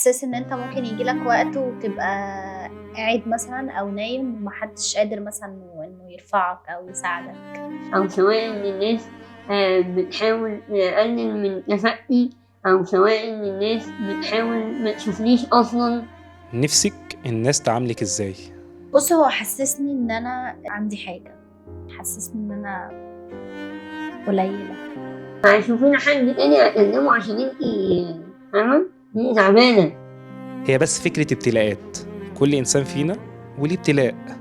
احساس ان انت ممكن يجيلك وقت وتبقى قاعد مثلا او نايم ومحدش قادر مثلا انه يرفعك او يساعدك، أو سواء إن الناس بتحاول تقلل من كفاءتي، أو سواء إن الناس بتحاول ما تشوفنيش أصلا. نفسك الناس تعاملك ازاي؟ بص هو حسسني ان انا عندي حاجة، حسسني ان انا قليلة، هيشوفينا حد تاني أكلمه عشان انتي فاهمة انتي تعبانة. هي بس فكرة ابتلاءات، كل إنسان فينا وليه ابتلاء.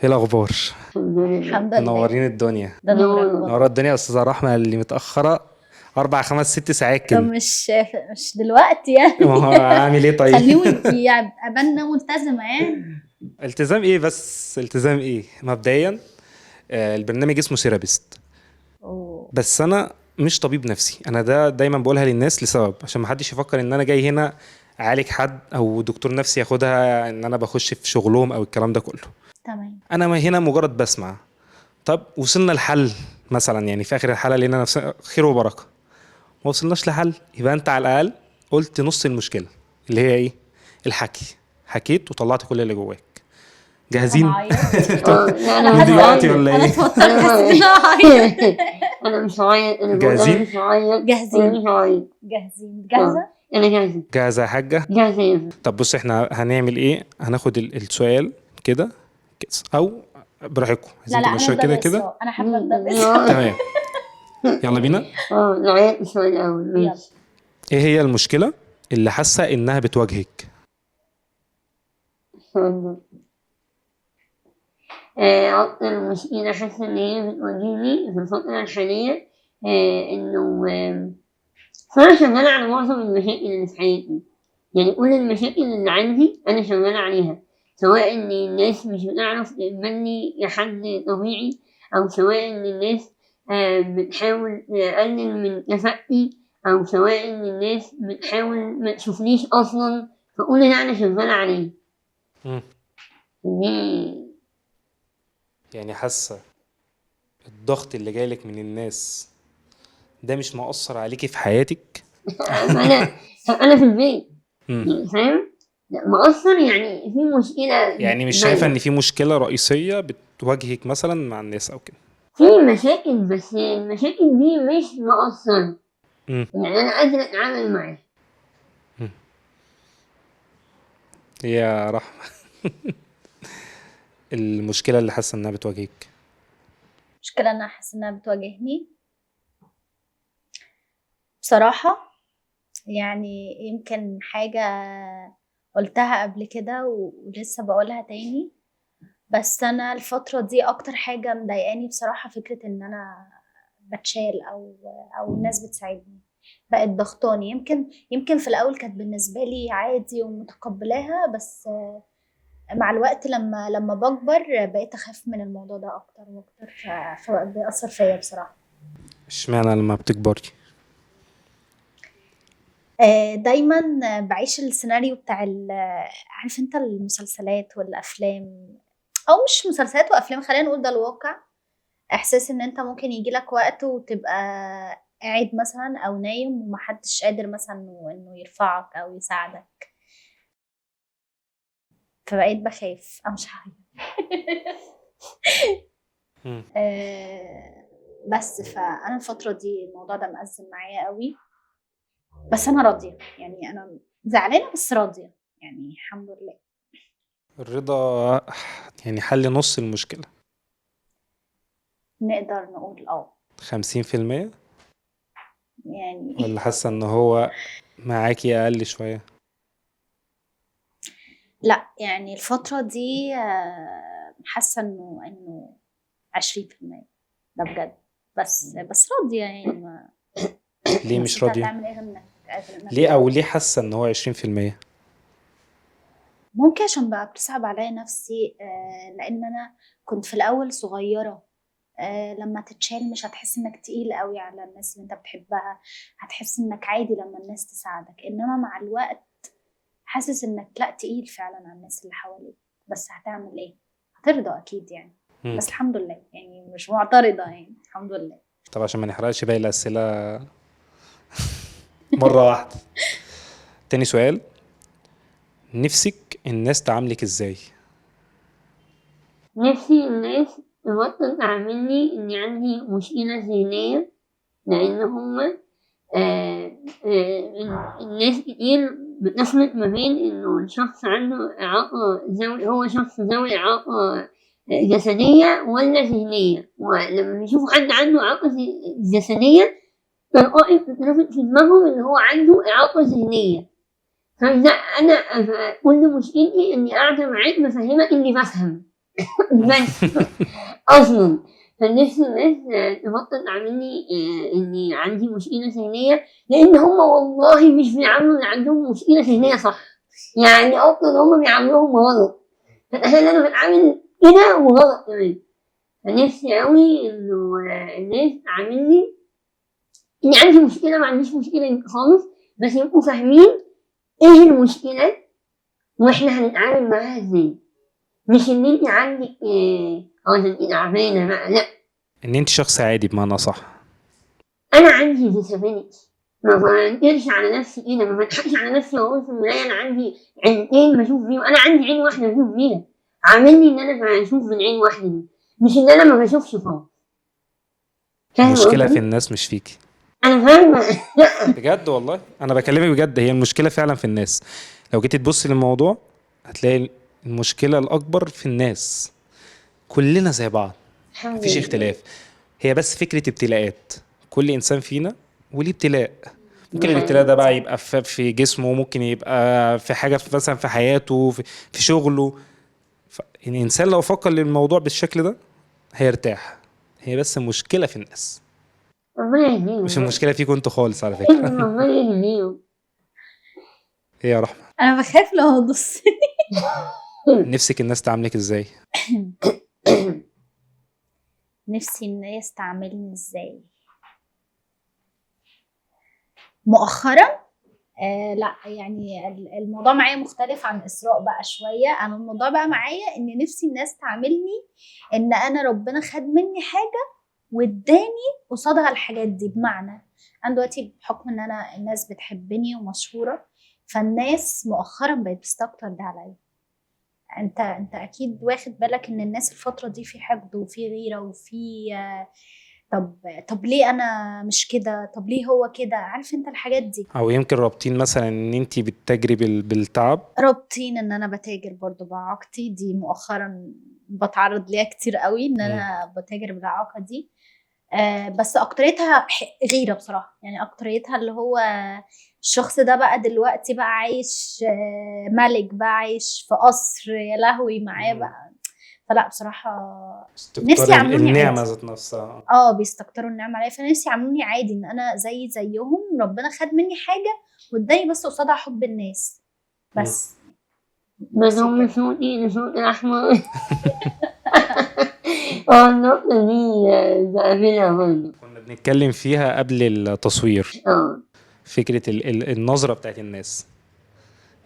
ايه الأخبار؟ الحمد لله. منورين الدنيا. ده نور منورة الدنيا يا أستاذة رحمة اللي متأخرة 4 5 6 ساعات طب كده. مش دلوقتي يعني. ما هو عامل ايه طيب؟ خليه ابقى ملتزمة يعني. التزام ايه بس؟ التزام ايه؟ مبدئيا البرنامج اسمه سيرابيست، بس انا مش طبيب نفسي. انا ده دايما بقولها للناس لسبب عشان ما حدش يفكر ان انا جاي هنا اعالج حد او دكتور نفسي ياخدها ان انا بخش في شغلهم او الكلام ده كله. تمام. انا هنا مجرد بسمع. طب وصلنا لحل مثلا، يعني في اخر الحلقه لقينا نفسنا خير وبركه. ما وصلناش لحل، يبقى انت على الاقل قلت نص المشكله اللي هي ايه؟ الحكي. حكيت وطلعت كل اللي جواك. جاهزين؟ لا انا أنا مش دلوقتي هعيط. ولا انا ايه؟ اتوترت، حسيت ان انا هعيط. أنا مش هعيط، أنا بقول جاهزين؟ أنا مش هعيط. جاهزين. أنا مش هعيط. جاهزين. جاهزة. أنا جاهزة. جاهزه يا حاجه؟ جاهزة. طب بص احنا هنعمل ايه، هناخد السؤال كده او براحتكم، لا عايزين لا تمشوا هنبدأ كده كده. بإسراء، انا حابة ابدأ بإسراء. تمام، يلا بينا. نعيط السؤال الأول. يلا. ماشي. ايه هي المشكله اللي حاسه انها بتواجهك؟ السؤال ده أكتر مشكلة حاسة إن هي بتواجهني في الفترة الحالية إنه فأنا شغالة على معظم المشاكل اللي في حياتي. يعني كل المشاكل اللي عندي أنا شغالة عليها، سواء إن الناس مش بتعرف تقبلني كحد طبيعي، أو سواء إن الناس بتحاول تقلل من كفاءتي، أو سواء إن الناس بتحاول ما تشوفنيش أصلا. فكل ده أنا شغالة عليه. مم. دي يعني حاسه الضغط اللي جايلك من الناس ده مش مؤثر عليكي في حياتك؟ أنا في البيت مم. يعني فاهم. لا مقصر يعني في مشكلة. يعني مش شايفه ان في مشكله رئيسيه بتواجهك مثلا مع الناس او كده؟ في مشاكل، بس المشاكل دي مش مقصر. مم. يعني أنا قادرة أتعامل معاها. يا رحمه المشكله اللي حاسه انها بتواجهك؟ مشكلة انا حاسة انها بتواجهني بصراحة، يعني يمكن حاجة قلتها قبل كده ولسه بقولها تاني، بس انا الفترة دي اكتر حاجة مضايقاني بصراحة فكرة ان انا بتشال او الناس بتساعدني، بقت ضغطاني. يمكن في الاول كانت بالنسبة لي عادي ومتقبلاها، بس مع الوقت لما بكبر بقيت اخاف من الموضوع ده اكتر واكتر، فبيأثر فيا بصراحة. اشمعنى لما بتكبري؟ دايما بعيش السيناريو بتاع عارف انت المسلسلات والافلام، او مش مسلسلات وافلام، خلينا نقول ده الواقع. احساس ان انت ممكن يجيلك وقت وتبقى قاعد مثلا او نايم ومحدش قادر مثلا انه يرفعك او يساعدك، فبقيت بخاف او مش عارفة. بس فانا الفترة دي الموضوع ده مأزم معايا قوي، بس انا راضية، يعني انا زعلانة بس راضية، يعني الحمد لله. الرضا يعني حل نص المشكلة؟ نقدر نقول 50%؟ يعني ولا حاسة ان هو معاكي اقل شوية؟ لا يعني الفترة دي حاسه انه 20%. ده بجد. بس راضيه يعني ليه بس مش انت راضية؟ هتعمل ايه غير انك ليه او ليه حاسة ان هو 20%؟ ممكن عشان بقى بتصعب عليا نفسي، لان انا كنت في الاول صغيره. لما تتشال مش هتحس انك تقيل قوي على الناس اللي انت بتحبها، هتحس انك عادي لما الناس تساعدك. انما مع الوقت حاسس انك لا، تقيل فعلا على الناس اللي حواليك. بس هتعمل ايه؟ هترضى اكيد يعني. مم. بس الحمد لله يعني مش معترضة يعني، الحمد لله. طب عشان ما نحرقش باقي الأسئلة مرة واحدة، تاني سؤال، نفسك الناس تعاملك ازاي؟ نفسي الناس تبطل تعاملني إني عندي مشكلة ذهنية، لأن هما الناس كتير بتخلط ما بين إنه الشخص عنده إعاقة هو شخص ذوي إعاقة جسدية ولا ذهنية، ولما بيشوفوا حد عنده إعاقة جسدية تلقائي بتتربط في دماغهم إن هو عنده إعاقة ذهنية. فلا، أنا كل مشكلتي إني قاعدة معاك بفهمك إني بفهم بس أصلا. فنفسي الناس تبطل تعاملني إني عندي مشكلة ذهنية، لأن هما والله مش بيعاملوا اللي عندهم مشكلة ذهنية صح، يعني أصلا هما بيعاملوهم غلط، فتخيل أنا بتعامل كده وغلط كمان. فنفسي أوي إنه الناس تعاملني إني عندي مشكلة، ما عنديش مشكلة خالص، بس يبقوا فاهمين إيه المشكلة وإحنا هنتعامل معاها إزاي، مش إن أنت عندك أنت تعبانة بقى، لأ. ان انت شخص عادي بمعنى صح. أنا عندي disability، ما بنكرش على نفسي كده، ما بضحكش على نفسي وأقول في المراية أنا عندي عينتين بشوف بيهم، أنا عندي عين واحدة بشوف بيها، عاملني إن أنا بشوف من عين واحدة دي، مش إن أنا ما بشوفش خالص. فاهمة المشكلة في قصدي؟ الناس مش فيكي. أنا فاهمة. بجد والله انا بكلمك بجد، هي المشكلة فعلا في الناس. لو جيت تبص للموضوع هتلاقي المشكلة الأكبر في الناس. كلنا زي بعض، الحمد مفيش لله. اختلاف. هي بس فكرة ابتلاءات، كل إنسان فينا وليه ابتلاء. ممكن الابتلاء ده بقى يبقى في جسمه، ممكن يبقى في حاجة مثلا في حياته، في شغله. الإنسان لو فكر للموضوع بالشكل ده هيرتاح. هي بس المشكلة في الناس، ربنا مش يهديهم. المشكلة فيكم انتوا خالص على فكرة. ربنا يهديهم. ايه يا رحمة، انا بخاف لو هبص. نفسك الناس تعاملك ازاي؟ نفسي الناس تعاملني ازاي مؤخرا؟ لا يعني الموضوع معايا مختلف عن إسراء بقى شوية. أنا الموضوع بقى معايا إن نفسي الناس تعاملني إن أنا ربنا خد مني حاجة واداني قصادها الحاجات دي. بمعنى أنا دلوقتي بحكم إن أنا الناس بتحبني ومشهورة، فالناس مؤخرا بقت بتستكتر ده عليا. انت اكيد واخد بالك ان الناس الفترة دي في حقد وفي غيرة وفي طب ليه انا مش كده؟ طب ليه هو كده؟ عارف انت الحاجات دي. او يمكن رابطين مثلا ان انت بتتاجري بالتعب. رابطين ان انا بتاجر برضو بعاقتي دي. مؤخرا بتعرض ليها كتير قوي ان انا بتاجر بالإعاقة دي. بس اكتريتها غيرة بصراحة. يعني اكتريتها اللي هو الشخص ده بقى دلوقتي بقى عايش ملك، بقى عايش في قصر، يا لهوي معاه بقى. فلا بصراحة نفسي استكتار يعاملوني النعمة عادي. ذات نفسها. بيستكتروا النعمة عليا، فنفسي يعاملوني عادي ان انا زيهم. ربنا خد مني حاجة واداني بس قصادها حب الناس بس. نفسي بدهم كده. صوتي لصوت الأحمر. النقطة دي بقابلها برضه. كنا بنتكلم فيها قبل التصوير، اه فكرة النظرة بتاعت الناس.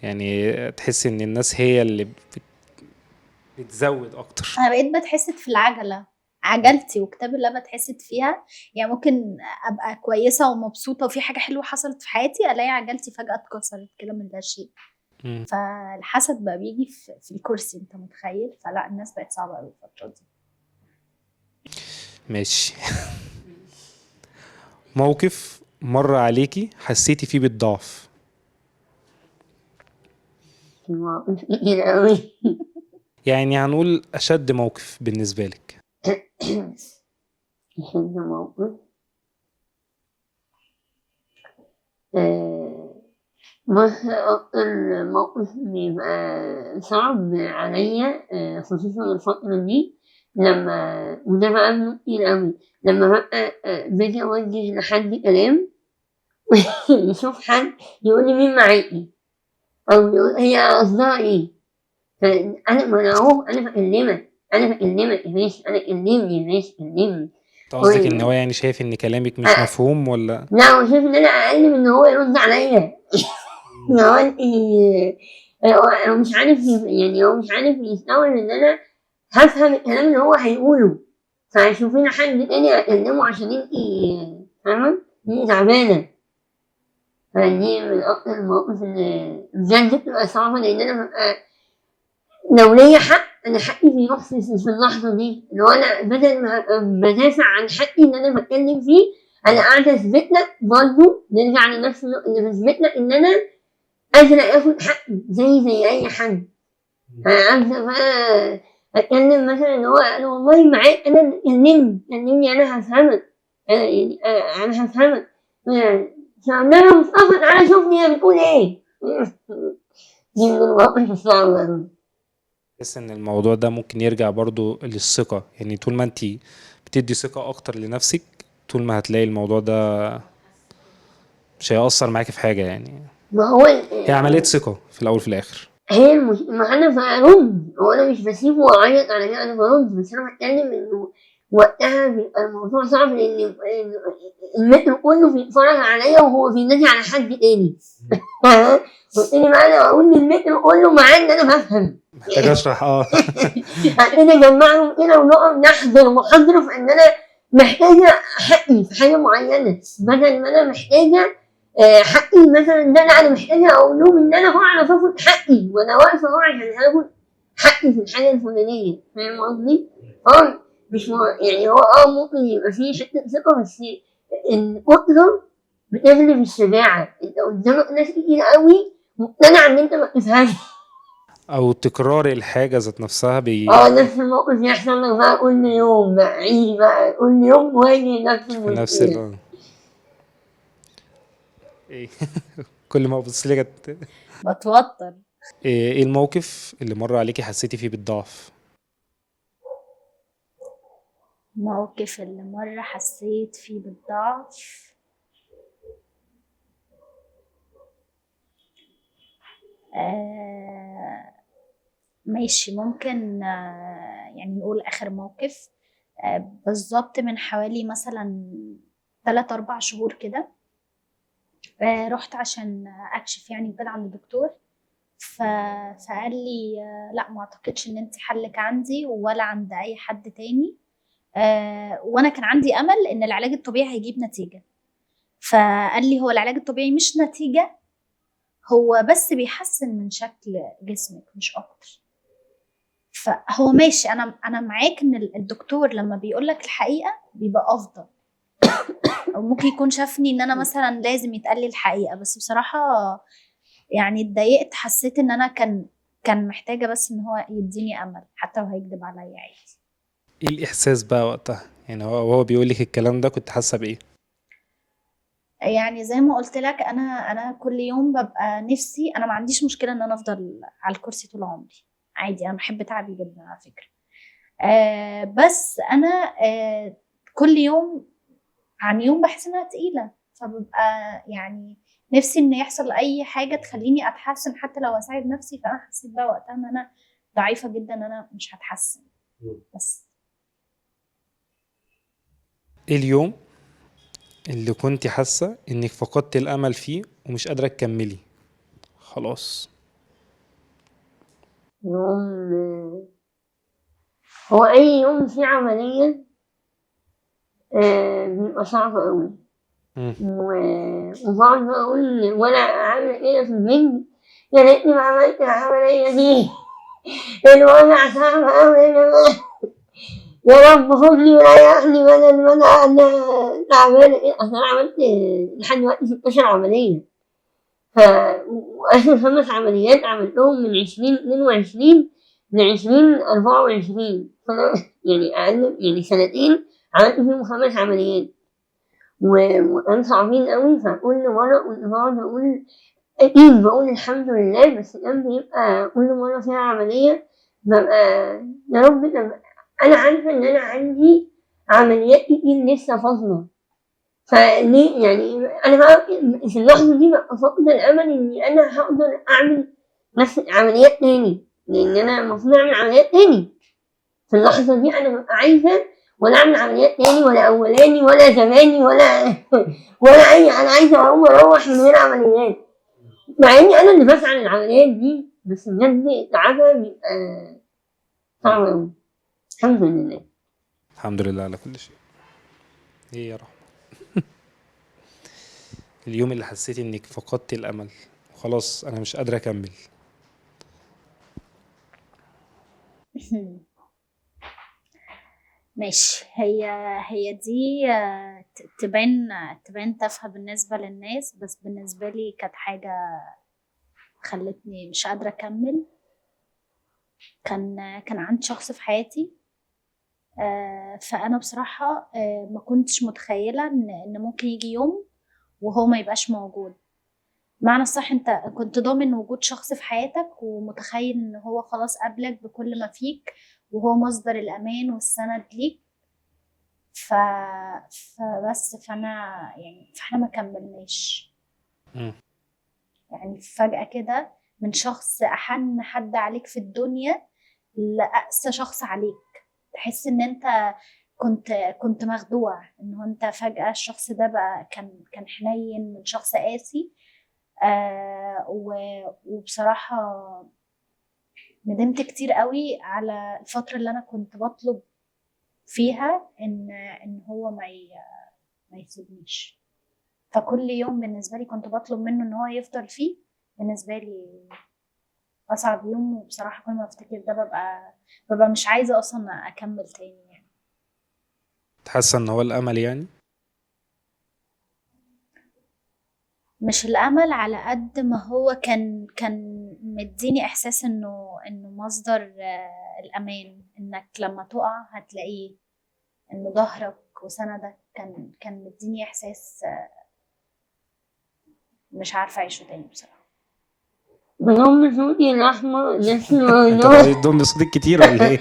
يعني تحس ان الناس هي اللي بتزود اكتر. انا بقيت بتحسد في العجله، عجلتي وكتاب الله بتحسد فيها. يعني ممكن ابقى كويسه ومبسوطه وفي حاجه حلوه حصلت في حياتي، الاقي عجلتي فجاه اتكسرت كده من لا شيء. مم. فالحسد بقى بيجي في الكرسي، انت متخيل؟ فلا الناس بقت صعبه قوي الفتره دي. ماشي. موقف مر عليكي حسيتي فيه بالضعف؟ مواقف كتير قوي. يعني هنقول اشد موقف بالنسبة لك. أشد موقف. آه، بُص، أكتر موقف بيبقى صعب عليّا خصوصًا الفترة دي وده باقابله كتير أوي، لمّا بابقى باجي أوجّه لحد كلام يشوف حد يقول لي مين معاكِ، أو يقول هي قصدها إيه، ما أنا أهو أنا باكلمك يا باشا، كلمني يا باشا كلمني. انت قصدك ان هو يعني شايف ان كلامك مش أ مفهوم ولا؟ لأ هو شايف إن أنا أقل من إن هو يرد عليّا. اللي هو أنتِ هو مش عارف يعني هو مش عارف يستوعب إن أنا هافهم الكلام اللي هو هيقوله، فشوفي لنا حد تاني أكلمه عشان أنتِ فاهمة، أنتِ تعبانة. فدي من أكتر المواقف اللي بجد بتبقى صعبة، لإن أنا بابقى لو ليّا حق أنا حقي بيروح في اللحظة دي، اللي هو أنا بدل ما أبقى بادافع عن حقي اللي أنا باتكلم فيه، أنا قاعدة أثبت لك برضه نرجع لنفس اللي باثبت لك إن أنا قادرة آخد حقي زي أي حد. أبدأ بقى أتكلم مثلًا اللي هو أنا والله معاك أنا كلمني أنا هافهمك، يعني أنا هافهمك، فعمّالة مصطفى تعالَ شوفني هي بتقول إيه. دي من المواقف الصعبة أوي. بحس ان الموضوع ده ممكن يرجع برضو للثقة، يعني طول ما انت بتدي ثقة اكتر لنفسك طول ما هتلاقي الموضوع ده مش هيأثر معاكي في حاجة يعني. ما هو هي عملية ثقة في الاول في الاخر. هي ما أنا بارُد، هو أنا مش باسيبه وأعيط على كده، أنا بارُد، بس أنا باتكلم إنه وقتها بيبقى الموضوع صعب لإن المترو كله بيتفرج عليّا وهو بينادي على حد تاني. وابتدي بقى أنا أقول للمترو كله معاه إن أنا بافهم. محتاج اشرح هابتدي أجمّعهم كده ونقعد نحضر محاضرة في إن أنا محتاجة حقي في حاجة معيّنة، بدل ما أنا محتاجة حقي مثلًا ده لأ أنا محتاجة أقول لهم إن أنا هاعرف آخد حقي وأنا واقفة أهو عشان هاخد حقي في الحاجة الفلانية، فاهم قصدي؟ مش يعني هو ممكن يبقى في حتة ثقة، بس الكترة بتغلب الشجاعة، أنت قدامك ناس كتير أوي مقتنعة إن أنت ما بتفهمش. او تكرار الحاجة ذات نفسها نفس الموقف يحصل لك بقى كل يوم بقى، عيد بقى كل يوم واجه نفس في نفس المشكلة. ايه كل ما ابص لك بتوتر. ايه الموقف اللي مر عليكي حسيتي فيه بالضعف؟ الموقف اللي مرة حسيت فيه بالضعف ماشي، ممكن يعني نقول آخر موقف بالظبط من حوالي مثلا 3-4 شهور كده. رحت عشان أكشف يعني كده عند الدكتور، فقال لي لا ما اعتقدش ان انت حلك عندي ولا عند اي حد تاني. وانا كان عندي امل ان العلاج الطبيعي هيجيب نتيجة، فقال لي هو العلاج الطبيعي مش نتيجة، هو بس بيحسن من شكل جسمك مش اكتر. فهو ماشي، انا معاك ان الدكتور لما بيقولك الحقيقة بيبقى افضل، او ممكن يكون شافني ان انا مثلا لازم يتقال لي الحقيقة، بس بصراحة يعني اتضايقت، حسيت ان انا كان محتاجة بس ان هو يديني امل حتى لو هيكدب عليا عادي. ايه الاحساس بقى وقتها؟ يعني هو بيقول لك الكلام ده كنت حاسة بايه؟ يعني زي ما قلت لك، انا كل يوم ببقى نفسي، انا ما عنديش مشكلة ان انا افضل على الكرسي طول عمري عادي، انا بحب تعبي جدا على فكرة. بس انا كل يوم عن يوم بحس انها تقيلة، فببقى يعني نفسي ان يحصل اي حاجة تخليني اتحسن حتى لو اساعد نفسي. فانا حسيت بقى وقتها ان انا ضعيفة جدا، ان انا مش هتحسن. بس ايه اليوم اللي كنت حاسة انك فقدت الامل فيه ومش قادرة تكملي خلاص؟ يوم هو أي يوم فيه عملية بيبقى صعب أوي، وبقعد بقى أقول وأنا عاملة كده في البيت يا ريتني ما عملت العملية دي، الوجع صعب أوي يا رب خدني وريحني بدل ما أنا قاعدة تعبانة كده. أصل أنا عملت لحد دلوقتي 16 عملية، وآخر 5 عمليات عملتهم من 2022 ل2024، فأنا يعني أقل يعني سنتين عملت فيهم 5 عمليات، وكانوا صعبين أوي. فكل مرة كنت باقعد أقول أكيد بقول الحمد لله، بس لما بيبقى كل مرة فيها عملية ببقى يا رب أنا عارفة إن أنا عندي عمليات كتير لسه فاضلة، فليه يعني أنا بقى في اللحظة دي ببقى فاقدة الأمل إني أنا هقدر أعمل نفس العمليات تاني، لأن أنا المفروض أعمل عمليات تاني. في اللحظة دي أنا ببقى عايزة ولا أعمل عمليات تاني ولا أولاني ولا زماني ولا ولا أنا عايزة أقوم أروح من غير عمليات، مع إني أنا اللي بسعى للعمليات دي، بس بجد تعبها بيبقى صعب أوي. الحمد لله. الحمد لله على كل شيء. ايه يا رحمة؟ اليوم اللي حسيتي انك فقدتي الامل وخلاص انا مش قادرة اكمل. ماشي. هي دي تبان تافهة بالنسبة للناس، بس بالنسبة لي كانت حاجة خلتني مش قادرة أكمل. كان عندي شخص في حياتي، فأنا بصراحة ما كنتش متخيلة إن ممكن يجي يوم وهو ما يبقاش موجود. معنى الصح انت كنت ضامن وجود شخص في حياتك ومتخيل ان هو خلاص قابلك بكل ما فيك وهو مصدر الامان والسند ليك. ف... فاحنا ما كملناش. مم. يعني فجأة كده من شخص أحن حد عليك في الدنيا لأقسى شخص عليك، تحس ان انت كنت مخدوع، ان هو انت فجأة الشخص ده بقى كان حنين من شخص قاسي. وبصراحة ندمت كتير قوي على الفترة اللي أنا كنت بطلب فيها إن هو ما يسيبنيش. فكل يوم بالنسبة لي كنت بطلب منه إن هو يفضل فيه، بالنسبة لي أصعب يوم. وبصراحة كل ما أفتكر ده ببقى مش عايزة أصلا أكمل تاني يعني. حاسة ان هو الامل يعني؟ مش الأمل على قد ما هو كان مديني إحساس إنه مصدر الأمان، إنك لما تقع هتلاقيه، إنه ظهرك وسندك. كان مديني إحساس مش عارفة أعيشه تاني بصراحة. بضم صوتي الأحمر انت بتضم صوتك كتير ولا ايه؟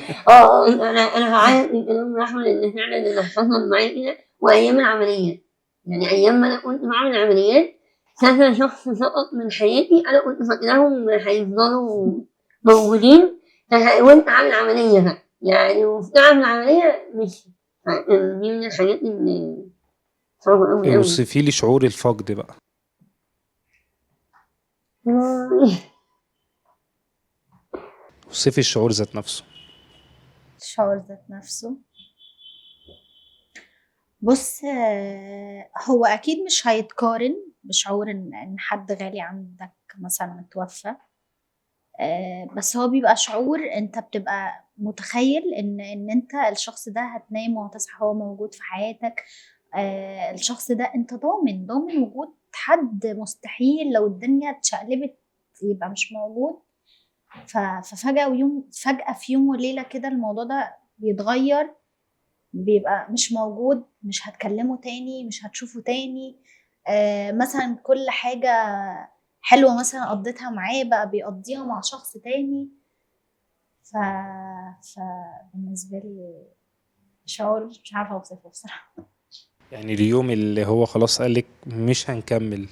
أنا هعيط من كلام الأحمر، لأن فعلا اللي حصل معايا كده وأيام العملية، يعني أيام ما أنا كنت بعمل عمليات كذا شخص سقط من حياتي أنا كنت فاكراهم هيفضلوا موجودين، وأنت عامل عملية بقى يعني وبتعمل العملية مش دي من الحاجات اللي صعبة أوي أوي. اوصفي لي شعور الفقد بقى. اوصفي الشعور ذات نفسه. الشعور ذات نفسه، بص، هو أكيد مش هيتقارن بشعور إن حد غالي عندك مثلا توفى. بس هو بيبقى شعور انت بتبقى متخيل ان انت الشخص ده هتنام وهتصحى هو موجود في حياتك. الشخص ده انت ضامن وجود حد مستحيل لو الدنيا اتشقلبت يبقى مش موجود. فجأة في يوم وليلة كده الموضوع ده بيتغير، بيبقى مش موجود، مش هتكلمه تاني، مش هتشوفه تاني. مثلا كل حاجة حلوة مثلا قضيتها معاه بقى بيقضيها مع شخص تاني. فبالنسبة لي شعور مش عارفة أوصفه بصراحة. يعني اليوم اللي هو خلاص قالك مش هنكمل،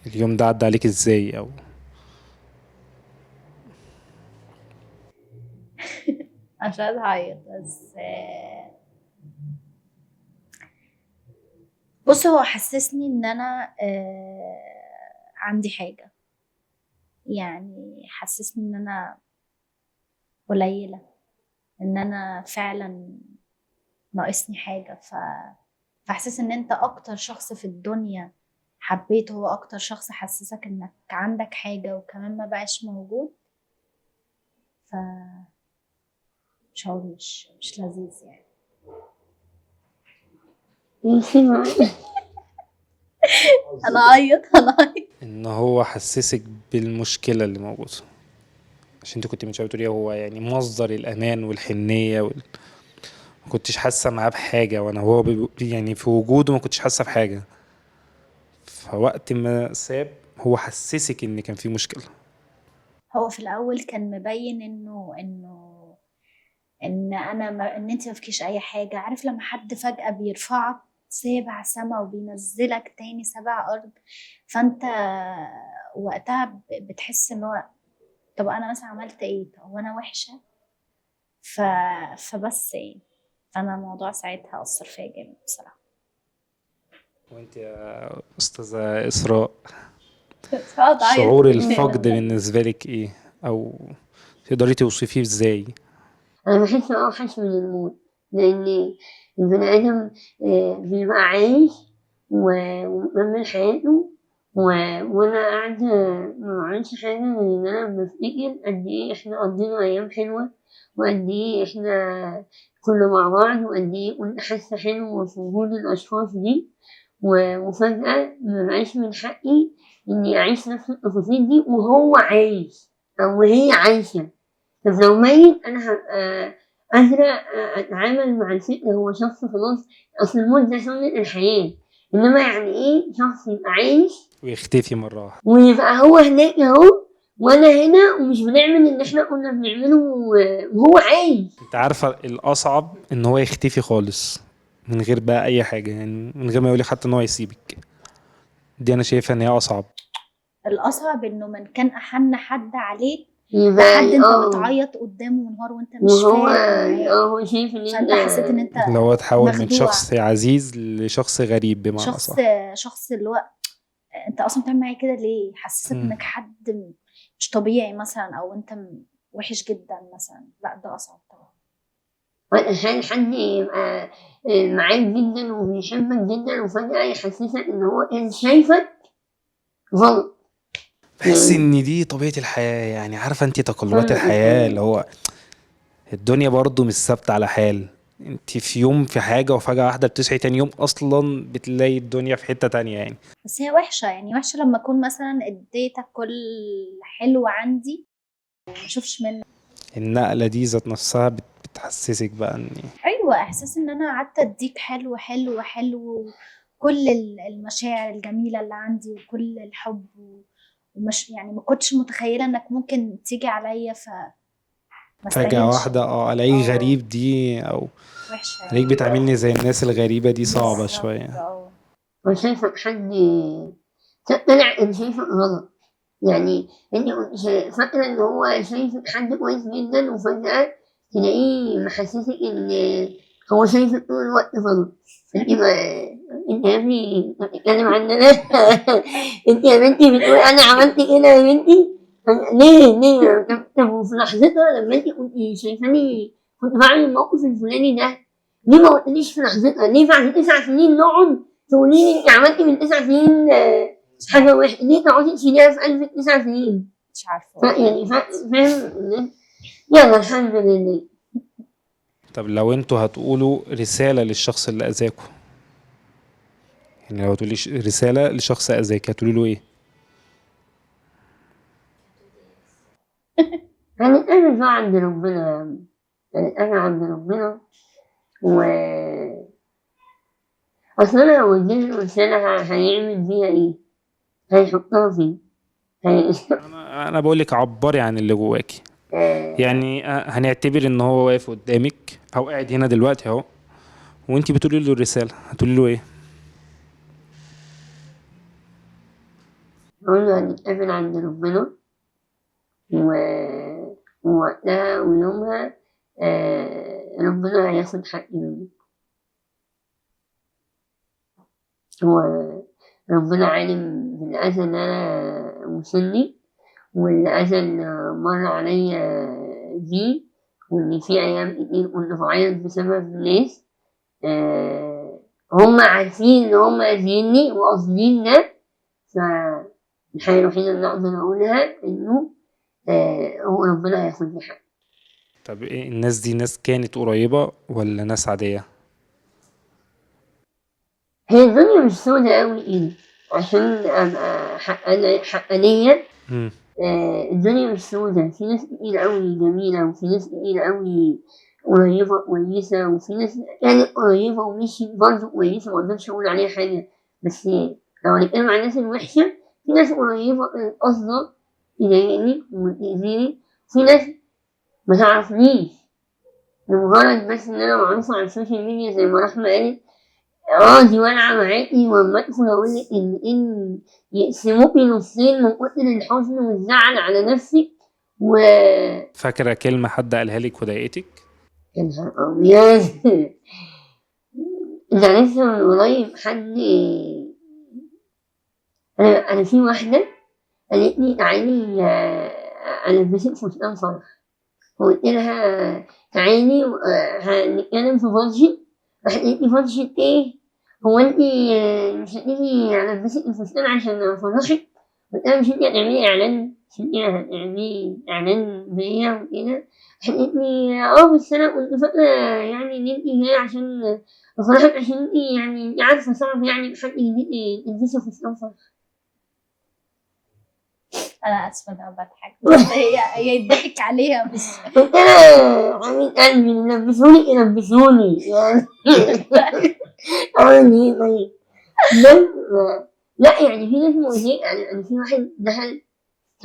اليوم ده عدى عليك ازاي؟ او عشان هعيط بس. بص، هو حسسني ان انا عندي حاجة، يعني حسسني ان انا قليلة، ان انا فعلا ناقصني حاجة. فحسس ان انت اكتر شخص في الدنيا حبيته هو اكتر شخص حسسك انك عندك حاجة وكمان ما بقاش موجود. ف شعور مش لذيذ يعني. انا اعيط. ان هو حسسك بالمشكلة اللي موجودة، عشان انت كنت من شوية بتقولي هو يعني مصدر الامان والحنية ما كنتش حاسة معاه بحاجة، وانا هو يعني في وجوده ما كنتش حاسة بحاجة. فوقت ما ساب هو حسسك ان كان في مشكلة؟ هو في الاول كان مبين ان انا ان انت ما فيكيش اي حاجه. عارف لما حد فجاه بيرفعك 7 سما وبينزلك تاني 7 ارض، فانت وقتها بتحس ان هو طب انا مثلا عملت ايه؟ طب هو انا وحشه؟ ف... فبس ايه، انا الموضوع ساعتها اثر فيا جامد بصراحه. وانت يا استاذة اسراء، فقعد اعيط شعور قدامه. الفقد بالنسبة لك ايه، او تقدري توصفيه ازاي؟ أنا بحس أوحش من الموت، لأن البني آدم بيبقى عايش ومكمل حياته، وأنا قاعدة ما بعملش حاجة غير إن أنا بفتكر قد إيه إحنا قضينا أيام حلوة، وقد إيه إحنا كنا مع بعض، وقد إيه كنت حاسة حلو في وجود الأشخاص دي، وفجأة مبقاش من حقي إني أعيش نفس التفاصيل دي وهو عايش أو هي عايشة. طب لو ميت أنا هابقى قادرة أتعامل مع الفكرة، هو شخص خلاص، أصل الموت ده سنة الحياة، إنما يعني إيه شخص يبقى عايش ويختفي مرة واحدة. ويبقى هو هناك أهو وأنا هنا ومش بنعمل اللي إحنا كنا بنعمله وهو عايش. انت عارفة الأصعب إن هو يختفي خالص من غير بقى أي حاجة، يعني من غير ما يقولك حتى إن هو يسيبك. دي أنا شايفة إن هي أصعب. الاصعب انه من كان احن حد عليك يبقى لحد انت بتعيط قدامه ونهار وانت مش وهو فارق معاك، هو شايف إن فانت حسيت ان انت اللي هو تحول من مخدوع. شخص عزيز لشخص غريب بمعنى شخص صح. شخص اللي هو انت اصلا بتعمل معايا كده ليه؟ حسسك مم. انك حد مش طبيعي مثلا، او انت وحش جدا مثلا. لا ده اصعب طبعا. عشان حد يبقى معاك جدا وبيحبك جدا وفجأة يحسسك إن هو كان شايفك غلط. بحس إن دي طبيعة الحياة، يعني عارفة أنت تقلبات سنة الحياة، اللي الحياة. هو الدنيا برضو مش ثابتة على حال. انت في يوم في حاجة وفجأة واحدة بتصحي تاني يوم أصلا بتلاقي الدنيا في حتة تانية يعني. بس هي وحشة، يعني وحشة لما أكون مثلا اديتك كل حلو عندي وما اشوفش منك. النقلة دي ذات نفسها بتحسسك بقى ان أيوة، إحساس إن أنا قعدت أديك حلو حلو حلو، كل المشاعر الجميلة اللي عندي وكل الحب ومش يعني ما كنتش متخيلة إنك ممكن تيجي عليا، فما فجأة استاهلش. واحدة الاقيك غريب، دي او وحشة الاقيك يعني. بتعاملني زي الناس الغريبة، دي صعبة بالظبط شوية. وشايفك حد طلع إن شايفك غلط، يعني أنت كنت فاكرة إن هو شايفك حد كويس جدا وفجأة تلاقيه محسسك إن هو شايفك طول الوقت غلط. أنت ما أنت يا ابني بتتكلم عننا أنت يا بنتي بتقول أنا عملت كده يا بنتي، ليه طب وفي لحظتها لما أنت كنت شايفاني كنت بعمل الموقف الفلاني ده، ليه ما قلتليش في لحظتها؟ ليه بعد 9 سنين نقعد تقولي لي أنت عملتي من 9 سنين حاجة وحشة، ليه تقعدي تشيليها في قلبك 9 سنين؟ مش عارفة يعني فاهم؟ يلا الحمد لله. طب لو انتوا هتقولوا رسالة للشخص اللي أذاكوا، يعني لو تقولي رسالة لشخص أذاك هتقولي له ايه؟ هنتقابل بقى عند ربنا يا عم، هنتقابل عند ربنا أصل أنا لو اديته رسالة هيعمل بيها إيه؟ هيحطها فين؟ انا بقول لك عبري عن اللي جواكي. يعني هنعتبر ان هو واقف قدامك او قاعد هنا دلوقتي اهو، وانتي بتقولي له الرسالة، هتقولي له ايه؟ هقول له هنتقابل عند ربنا ووقتها ويومها ربنا هياخد حقي مني. هو ربنا عالم بالأذى اللي أنا وصلني والأذى اللي مر عليا بيه، وإن في أيام كتير كنت بعيط بسبب ناس هم عارفين إن هم أذيني وقاصدين ده. فالحاجة الوحيدة اللي أقدر أقولها إنه هو ربنا هياخد لي حقي. طب ايه الناس دي، ناس كانت قريبة ولا ناس عادية؟ هي الدنيا مش سودة أوي إيه عشان أبقى حقانية. الدنيا مش سودة، في ناس كتير أوي جميلة وفي ناس كتير أوي قريبة كويسة وفي ناس كانت قريبة ومشيت برضه كويسة مقدرش أقول عليها حاجة، بس لو هنتكلم عن الناس الوحشة، في ناس قريبة قصدها تضايقني وتأذيني، في ناس ما تعرفنيش لمجرد بس إن أنا معروفة على السوشيال ميديا زي ما رحمة قالت، دي والعة معاكي وأما أدخل أقولك إن يقسموكي نصين من كتر الحزن والزعل على نفسك و فاكرة كلمة حد قالها لك وضايقتك؟ يا نهار أبيض. ده لسه من قريب حد، أنا في واحدة قالت لي تعالي ألبسك فستان فرح، وقلت لها تعالي هنتكلم في فرشة، راحت قالت لي فرشة إيه؟ هو أنت مش هتيجي ألبسك الفستان عشان أفرحك؟ قلت لها مش أنت هتعملي إعلان؟ مش أنت هتعملي إعلان بيا وكده؟ راحت قالت لي بس أنا كنت فاكرة يعني إن أنت جاية عشان أفرحك، عشان أنت يعني أنت عارفة صعب يعني حد جديد تلبسي فستان فرح. انا اسفه انا بضحك بس هي يضحك عليها بس. قلت لها عميد قلبي يلبسوني يعني. أعمل إيه طيب؟ لا يعني في ناس مؤذية، يعني في واحد دخل،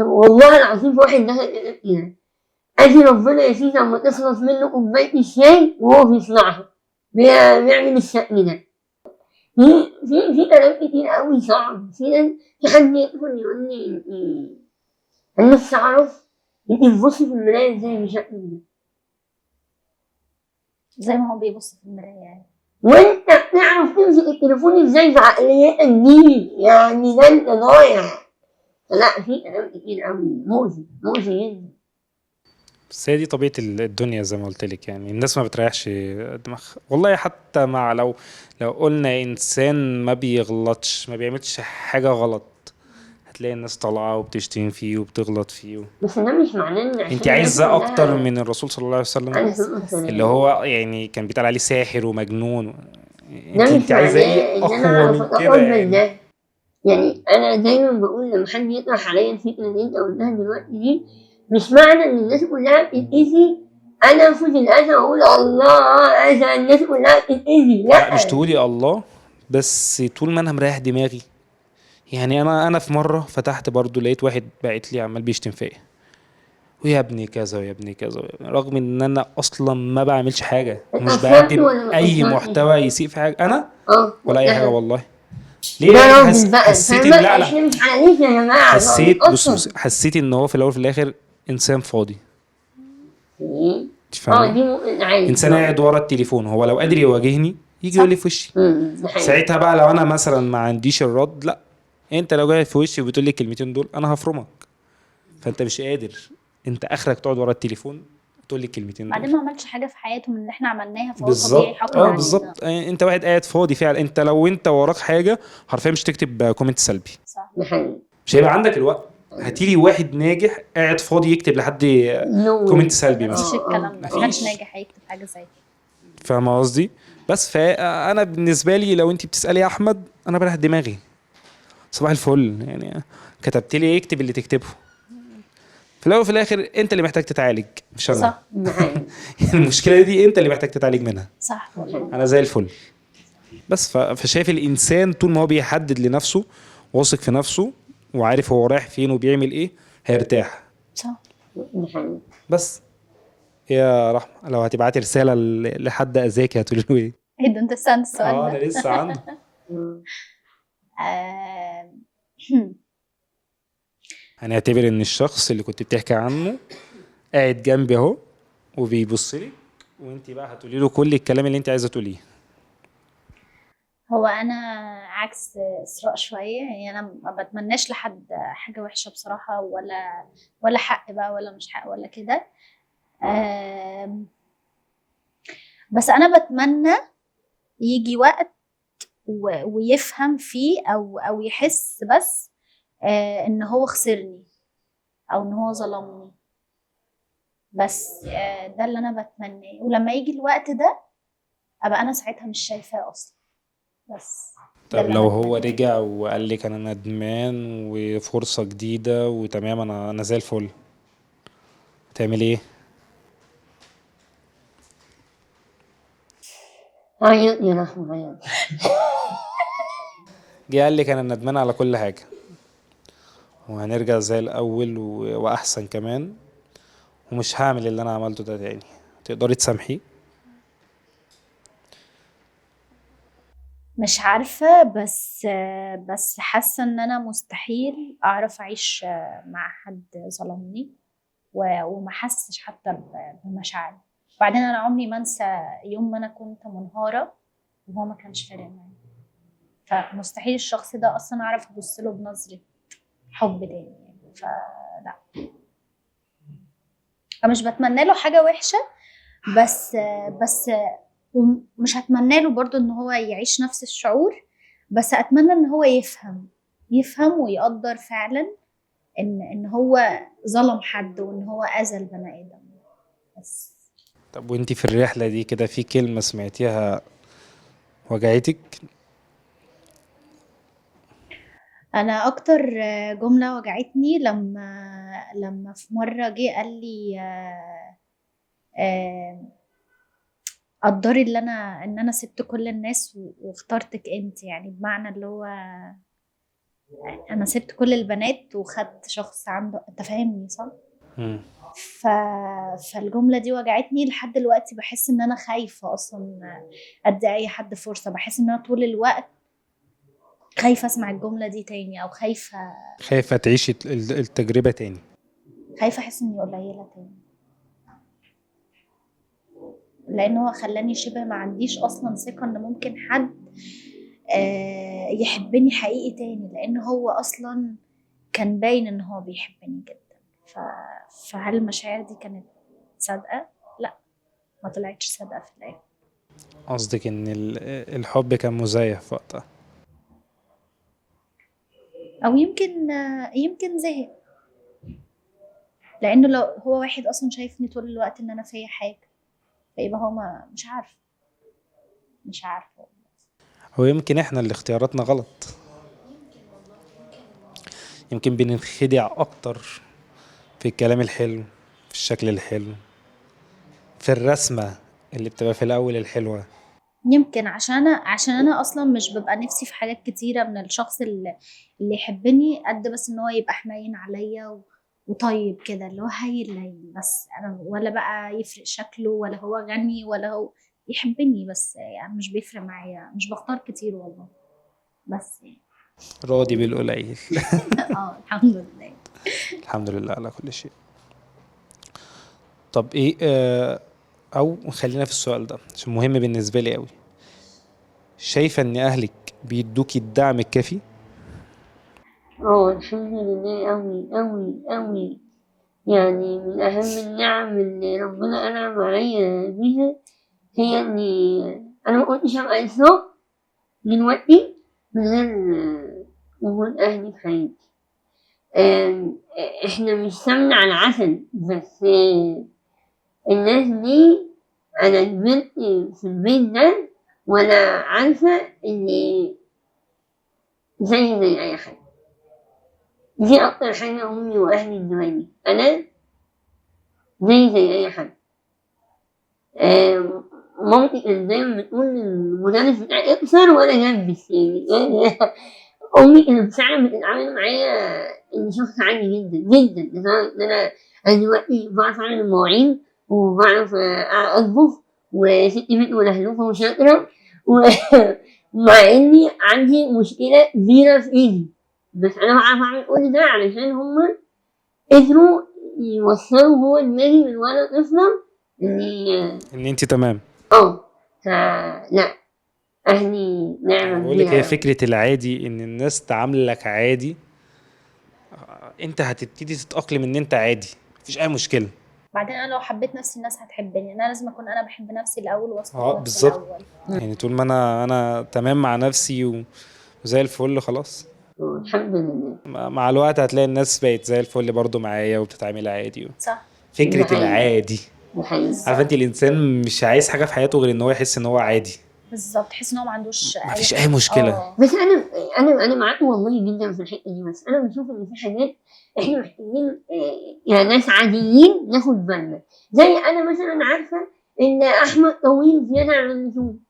والله العظيم في واحد دخل كده أجي ربنا يا سيدي أما تخلص منه كوباية الشاي وهو بيصنعها بيعمل الشأن ده. في كلام كتير أوي صعب. في حد يدخل يقول لي أنا نفسي أعرف أنت بتبصي في المراية إزاي بشكل ده، زي ما هو بيبص في المرايه يعني. وأنت بتعرف تمسك التليفون إزاي بعقليتك دي، يعني ده أنت ضايع. لا في كلام كتير أوي مؤذي جدا. بس هي دي طبيعة الدنيا زي ما قلت لك، يعني الناس ما بتريحش دماغ والله. حتى مع لو قلنا إنسان ما بيغلطش ما بيعملش حاجة غلط، هتلاقي الناس طالعة وبتشتم فيه وبتغلط فيه بس ده مش معناه إن انت عشان عايزة الناس اكتر كلها من الرسول صلى الله عليه وسلم على سوء اللي هو يعني كان بيتقال عليه ساحر ومجنون؟ ده مش انت عايزة ايه معناه إن أنا اقوى أعرف من كده أتقبل يعني؟ ده. يعني أنا دايما بقول لما حد يطرح عليا الفكرة اللي أنت قلتها دلوقتي دي، مش معنى إن الناس كلها بتتأذي أنا أنفذ الأذى وأقول الله أذى الناس كلها بتتأذي، لا مش لأ. تقولي الله، بس طول ما انا مريح دماغي. يعني انا في مرة فتحت برضو لقيت واحد باعت لي عمال بيشتم فيا ويا ابني كذا ويا ابني كذا، رغم ان انا اصلا ما بعملش حاجة ومش اتأثرت بقدم ولا ما اي اتأثرتش؟ محتوى يسيء في حاجة انا ولا اي حاجة وقتها والله. ليه؟ ده لان راجل بقى حسيت فما لا لا إحنا مش حلاليف يا جماعة بقى حسيت بص بنتأثر. حسيت ان هو في الاول وفي الاخر انسان فاضي. انت دي فاهمه؟ ممكن عادي انسان قاعد ورا التليفون، هو لو قادر يواجهني يجي يقول لي في وشي. ده حقيقي. ساعتها بقى لو انا مثلا ما عنديش الرد، لا انت لو جاي في وشي وبتقول لي الكلمتين دول انا هفرمك. فانت مش قادر، انت اخرك تقعد ورا التليفون تقول لي الكلمتين بعدين دول. ما عملش حاجه في حياته من اللي احنا عملناها، فهو طبيعي بالظبط يحكم علينا. بالظبط. انت واحد قاعد فاضي فعلا. انت لو انت وراك حاجه حرفيا مش تكتب كومنت سلبي، صح. ده حقيقي. مش هيبقى عندك الوقت. هتيجي واحد ناجح قاعد فاضي يكتب لحد كومنت سلبي مفيش مثلا؟ الكلام ده، مفيش. محدش ناجح هيكتب حاجه زي كده. فاهم قصدي؟ بس فانا بالنسبه لي لو انت بتسالي يا احمد انا بريح دماغي صباح الفل. يعني كتبت لي اكتب اللي تكتبه، في الاول وفي الاخر انت اللي محتاج تتعالج مش انا. صح. المشكله دي انت اللي محتاج تتعالج منها. صح والله. انا زي الفل. بس فشايف الانسان طول ما هو بيحدد لنفسه، واثق في نفسه وعارف هو رايح فين وبيعمل ايه، هيرتاح. صح. بس يا رحمه لو هتبعتي رساله لحد اذاكي هتقولي له ايه؟ ايه ده انت استنى السؤال انا ده. لسه عنده. هنعتبر ان الشخص اللي كنت بتحكي عنه قاعد جنبي اهو وبيبص لي، وانت بقى هتقولي له كل الكلام اللي انت عايزه تقوليه. هو انا عكس اسراء شويه، يعني انا ما بتمناش لحد حاجه وحشه بصراحه، ولا حق بقى ولا مش حق ولا كده. بس انا بتمنى يجي وقت ويفهم فيه او يحس بس ان هو خسرني او ان هو ظلمني. بس ده اللي انا بتمناه، ولما يجي الوقت ده ابقى انا ساعتها مش شايفاه اصلا. بس طب لو هو رجع وقال لك انا ندمان وفرصة جديدة وتمام انا زي الفل، هتعمل ايه؟ عيط يا رحمة عيط. جه قال لي كان ندمان على كل حاجة وهنرجع زي الأول وأحسن كمان، ومش هعمل اللي أنا عملته ده تاني. تقدري تسامحيه؟ مش عارفة، بس حاسة ان انا مستحيل اعرف اعيش مع حد ظلمني وما حسش حتى بمشاعري. وبعدين انا عمري ما انسى يوم ما انا كنت منهارة وهو ما كانش فارق معايا. فمستحيل الشخص ده اصلا اعرف ابص له بنظرة حب تاني يعني. فلا، انا مش بتمنى له حاجة وحشة، بس ومش هتمنى له برضو ان هو يعيش نفس الشعور، بس اتمنى ان هو يفهم ويقدر فعلا ان هو ظلم حد وان هو اذى البني ادم بس. طب وانتي في الرحلة دي كده في كلمة سمعتيها وجعتك؟ انا اكتر جملة وجعتني لما في مرة جه قال لي آه، قدري اللي ان انا سبت كل الناس واخترتك انت، يعني بمعنى اللي هو انا سبت كل البنات وخدت شخص عنده، انت فاهمني صح؟ مم. ف... فالجملة دي وجعتني لحد دلوقتي. بحس ان انا خايفة اصلا ادي اي حد فرصة. بحس ان انا طول الوقت خايفة اسمع الجملة دي تاني، او خايفة تعيشي التجربة تاني؟ خايفة احس اني قليلة تاني، لان هو خلاني شبه ما عنديش اصلا ثقة ان ممكن حد يحبني حقيقي تاني، لان هو اصلا كان باين ان هو بيحبني جدا. فهل المشاعر دي كانت صادقة؟ لا، ما طلعتش صادقة في الاخر. قصدك ان الحب كان مزيف وقتها؟ او يمكن زهق، لانه لو هو واحد اصلا شايفني طول الوقت ان انا فيا حاجة، فيبقى هو مش عارفة. هو يمكن احنا اللي اختياراتنا غلط، يمكن بننخدع اكتر في الكلام الحلو، في الشكل الحلو، في الرسمة اللي بتبقى في الاول الحلوة. يمكن عشان انا اصلا مش ببقى نفسي في حاجات كتيره من الشخص اللي يحبني، قد بس ان هو يبقى حنين عليا وطيب كده، اللي هو هين بس. انا ولا بقى يفرق شكله، ولا هو غني، ولا هو يحبني، بس يعني مش بيفرق معايا، مش بختار كتير والله. بس يعني راضي بالقليل. الحمد لله. الحمد لله على كل شيء. طب ايه او خلينا في السؤال ده عشان مهم بالنسبة لي قوي. شايفة ان اهلك بيدوكي الدعم الكافي؟ الحمد لله أوي أوي أوي. يعني من أهم النعم اللي ربنا أنعم عليا بيها هي إني أنا ما كنتش هبقى إنسان دلوقتي من غير وجود أهلي في حياتي. إحنا مش سمنة على العسل بس. الناس دي أنا كبرت في البيت ده وأنا عارفة إني زي أي حد. دي أكتر حاجة أمي وأهلي ادوهاني. أنا زي أي حد. مامتي كانت دايما بتقول للمدرس بتاعي اكسر وأنا جنبك يعني أمي كانت فعلا بتتعامل معايا إني شخص عادي جدا جدا، لدرجة إن أنا دلوقتي بعرف أعمل المواعين وبعرف أطبخ وستي بنت ملهلوفة وشاطرة مع إني عندي مشكلة كبيرة في إيدي، بس أنا بعرف أعمل كل ده علشان هما قدروا يوصلوا جوه دماغي من وأنا طفلة ان انت تمام. لا، أهلي نعمة بقول لك هي كبيرة. فكرة العادي ان الناس تعاملك عادي، انت هتبتدي تتأقلم ان انت عادي، مفيش اي مشكلة. بعدين انا لو حبيت نفسي الناس هتحبني، انا لازم اكون انا بحب نفسي الاول واثقه في نفسي بالظبط. الاول. يعني طول ما انا تمام مع نفسي وزي الفل خلاص. الحمد لله. مع الوقت هتلاقي الناس بقت زي الفل برضو معايا وبتتعامل عادي صح. فكرة العادي. عارفه انت الانسان مش عايز حاجة في حياته غير ان هو يحس ان هو عادي بالظبط، تحس ان هو ما عندوش مفيش اي مشكلة. بس انا معاك والله جدا في الحته دي، بس انا بشوف ان في حاجات احنا محتاجين يعني ناس عاديين ناخد بالنا. زي انا مثلا عارفه ان احمد طويل زياده عن اللزوم.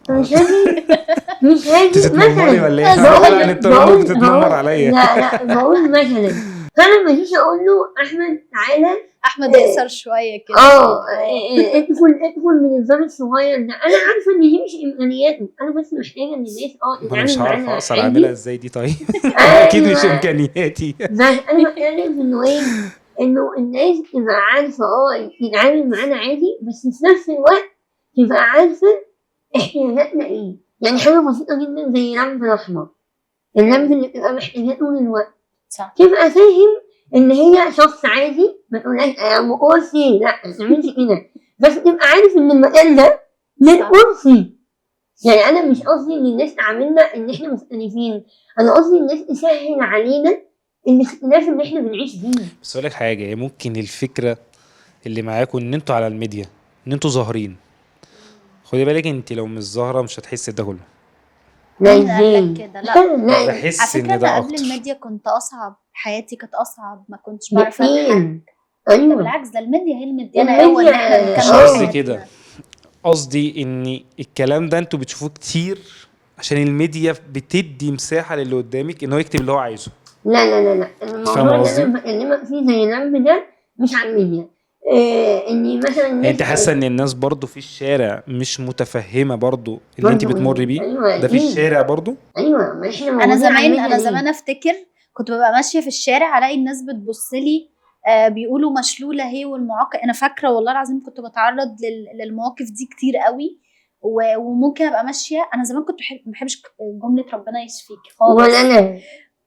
مش هاجي تتنمري مثلا. ولا ايه؟ لا انت بقول بتتنمر عليا. لا بقول مثلا، فانا ما اجيش اقول له احمد تعالى احمد يقصر شويه كده. ادخل من الباب الصغير ده. انا عارفه ان دي مش امكانياتي، انا بس محتاجه ان الناس ما انا مش تتعامل هعرف معانا اقصر عادي. اعملها ازاي دي طيب. اكيد مش أيوة. امكانياتي. بس انا بتكلم في انه ايه، انه الناس تبقى عارفه تتعامل معانا عادي، بس في نفس الوقت تبقى عارفه احتياجاتنا ايه. يعني حاجه بسيطه جدا زي لمب الاحمر، اللمب اللي بتبقى محتاجاه طول الوقت، صح. تبقى فاهم ان هي شخص عادي، ما تقولهاش يا كرسي، لا ما تعملش كده، بس تبقى عارف ان المكان ده للكرسي. يعني انا مش قصدي ان الناس تعاملنا ان احنا مختلفين، انا قصدي الناس تسهل علينا الاختلاف اللي احنا بنعيش فيه. بس اقول لك حاجه، هي ممكن الفكره اللي معاكم ان انتوا على الميديا، ان انتوا ظاهرين. خدي بالك انت لو مش ظاهره مش هتحسي ده كله. لا مين قال لك ازاي؟ كده؟ لا لا بحس على فكره ان ده انا قبل اكتر. الميديا كنت اصعب، حياتي كانت اصعب، ما كنتش بعرف اضحك. بكتير. ده ايوه بالعكس، ده الميديا هي اللي مديانا الميديا قوه ان احنا مش نكمل قصدي حياتنا. كده، قصدي ان الكلام ده انتوا بتشوفوه كتير عشان الميديا بتدي مساحه للي قدامك ان هو يكتب اللي هو عايزه. لا فاهمه الموضوع اللي قصدي؟ انا بكلمك فيه زي اللمب ده مش على الميديا. اني مثلا يعني انت حاسه ان الناس برضو في الشارع مش متفهمه برضو اللي انت برضو بتمر بيه؟ ايوه ده في الشارع برضو. ايوه، ما احنا انا موجودين على الميديا زمان ليه؟ افتكر كنت ببقى ماشيه في الشارع الاقي الناس بتبص لي، بيقولوا مشلوله هي والمعاق. انا فاكره والله العظيم كنت بتعرض للمواقف دي كتير قوي. وممكن ابقى ماشيه، انا زمان كنت ما بحبش جمله ربنا يشفيك خالص ولا انا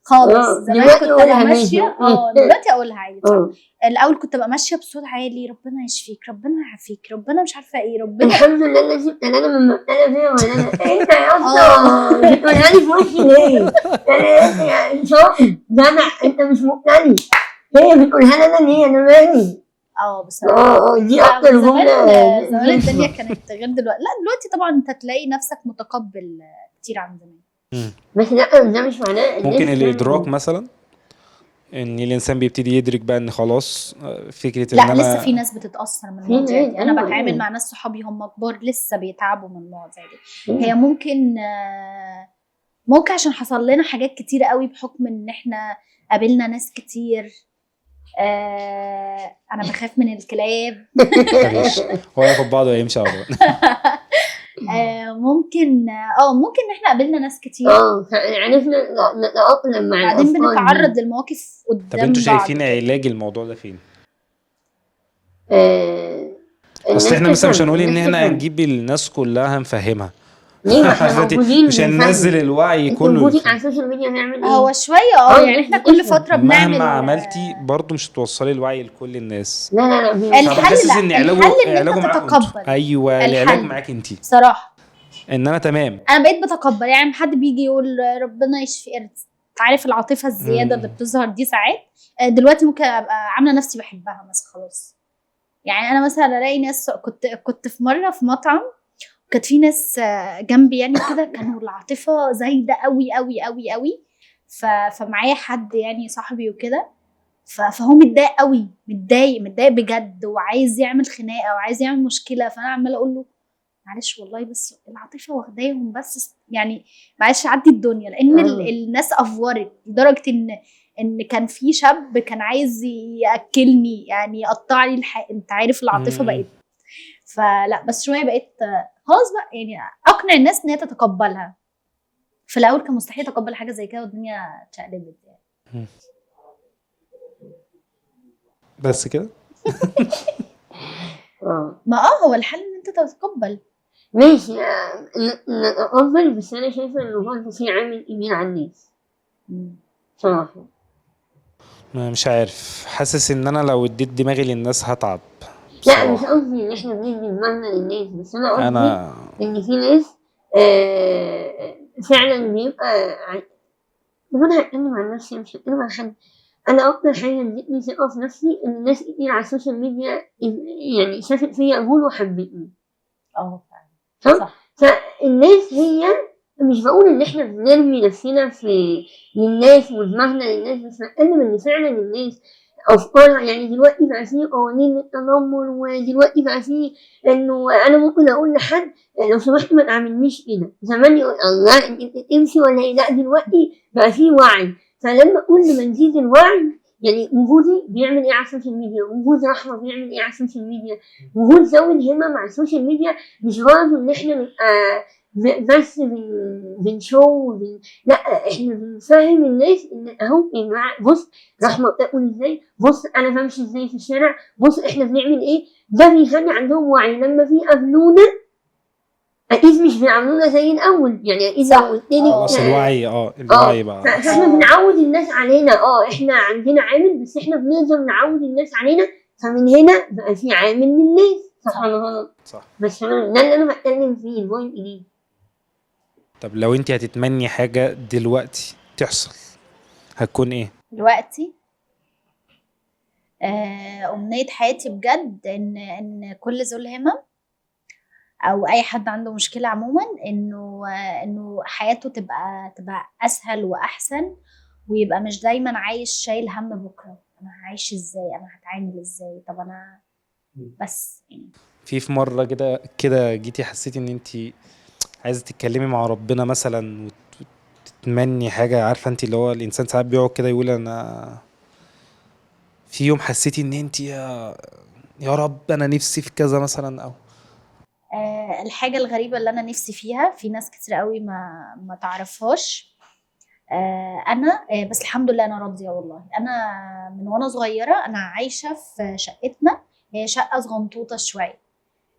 خالص. زمان دلوقتي كنت اقولها ابقى ماشيه، دلوقتي اقولها عادي طبعا. الاول كنت ابقى ماشيه بصوت عالي، ربنا يشفيك، ربنا يعافيك، ربنا مش عارفه ايه، ربنا الحمد لله اللي جبت انا من مبتلى فيها. ولا انا انت يا اسطى بتقولها لي في وشي ليه؟ يعني شاطر جدع، انت مش مبتلي، هي بتقولها لي انا ليه؟ انا مالي. بصراحه دي لا، اكتر زمان جمله زمان الدنيا كانت غير دلوقتي. لا دلوقتي طبعا انت تلاقي نفسك متقبل كتير عن زمان. بس لا ده مش معناه ممكن الادراك مثلا ان الانسان بيبتدي يدرك بقى ان خلاص فكره ان لا انا لسه في ناس بتتاثر من المواضيع دي. انا أيوة بتعامل أيوة. مع ناس صحابي هم كبار لسه بيتعبوا من المواضيع دي. أيوة. هي ممكن عشان حصل لنا حاجات كتير قوي بحكم ان احنا قابلنا ناس كتير. انا بخاف من الكلاب. معلش هو ياخد بعضه ويمشي على طول. ممكن ان احنا قابلنا ناس كتير، عرفنا نتأقلم مع بعدين الأطفال بنتعرض دي. للمواقف قدام طب انتوا بعض شايفين كده. علاج الموضوع ده فين؟ الناس اصل احنا مثلا مش تفهم، هنقول ان الناس احنا تفهم. هنجيب الناس كلها هنفهمها. ليه؟ ما احنا عارفة انت موجودين مش بنفهم. هننزل الوعي انت كله وجودك على السوشيال ميديا نعمل ايه؟ هو شويه يعني الناس احنا كل بتفهم. فتره بنعمل مهما عملتي برضه مش هتوصلي الوعي لكل الناس. لا فبحس ان الحل ان علاجه انت معاكم انتوا. تتقبل. ايوه العلاج معاك انت بصراحه ان انا تمام. انا بقيت بتقبل. يعني حد بيجي يقول ربنا يشفي، عارف العاطفه الزياده اللي بتظهر دي ساعات. دلوقتي ممكن ابقى عامله نفسي بحبها مثلا خلاص. يعني انا مثلا الاقي ناس، كنت في مره في مطعم، كانت في ناس جنبي يعني كده كانوا العاطفه زايده قوي قوي قوي قوي. فمعايا حد يعني صاحبي وكده، فهو متضايق قوي، متضايق بجد، وعايز يعمل خناقه وعايز يعمل مشكله. فانا عماله اقول له معلش والله بس العاطفه واخداهم، بس يعني معلش عدي الدنيا. لان الناس افورت لدرجه ان كان في شاب كان عايز ياكلني، يعني يقطع لي انت عارف العاطفه بقت. فلا بس شويه بقيت خلاص بقى يعني اقنع الناس ان هي تتقبلها. في الاول كان مستحيل اتقبل حاجه زي كده والدنيا اتشقلبت يعني. بس كده. ما هو الحل ان انت تتقبل. ماشي نتقبل، بس انا شايفه انه برضه في عامل ايمان على الناس صراحه. مش عارف، حاسس ان انا لو اديت دماغي للناس هتعب لا مش بصراحة. قصدي ان احنا بندي دماغنا للناس، بس انا قصدي ان في ناس فعلا بيبقى انا هتكلم عن نفسي مش هتكلم عن حد. انا اكتر حاجه ادتني ثقه في نفسي ان الناس كتير على السوشيال ميديا يعني شافت فيا قبول وحبتني. صح. فالناس هي مش بقول ان احنا بنرمي نفسنا في للناس ودماغنا للناس، بس بتكلم ان فعلا الناس أفكار. يعني دلوقتي بقى فيه قوانين للتنمر، ودلوقتي بقى فيه إنه أنا ممكن أقول لحد لو سمحت ما تعملنيش كده. زمان يقول الله أنت بتمشي ولا إيه؟ لأ دلوقتي بقى فيه وعي. فلما كل ما نزيد الوعي، يعني وجودي بيعمل ايه على السوشيال ميديا، وجود رحمه بيعمل ايه على السوشيال ميديا، وجود ذوي الهمم على السوشيال ميديا. مش غرض ان احنا نبقى بس بنشو لا، احنا بنفهم الناس ان اهو يا جماعه بص رحمه بتاكل ازاي، بص انا بمشي ازاي في الشارع، بص احنا بنعمل ايه. ده بيخلي عندهم وعي. لما في قابلونا اكيد مش بيعاملونا زي الاول. يعني اكيد لو قلت خلاص لك الوعي بقى فاحنا بنعود الناس علينا. احنا عندنا عامل، بس احنا بنقدر نعود الناس علينا. فمن هنا بقى في عامل للناس. صح ولا غلط؟ صح. بس ده اللي انا بتكلم فيه، البوينت دي. طب لو انت هتتمني حاجة دلوقتي تحصل هتكون ايه؟ دلوقتي أمنية حياتي بجد إن كل ذو الهمم أو أي حد عنده مشكلة عموما إنه حياته تبقى أسهل وأحسن، ويبقى مش دايما عايش شايل هم بكرة أنا هعيش إزاي، أنا هتعامل إزاي، طب أنا بس يعني. في مرة كده جيتي حسيتي ان انت عايزة تتكلمي مع ربنا مثلا وتتمني حاجة؟ عارفة انت اللي هو الانسان ساعات بيقعد كده يقول انا في يوم حسيتي ان انت يا رب انا نفسي في كذا مثلا؟ او الحاجة الغريبة اللي أنا نفسي فيها في ناس كتير قوي ما تعرفهاش. أنا بس الحمد لله أنا راضية والله. أنا من وأنا صغيرة أنا عايشة في شقتنا، هي شقة صغنطوطة شوية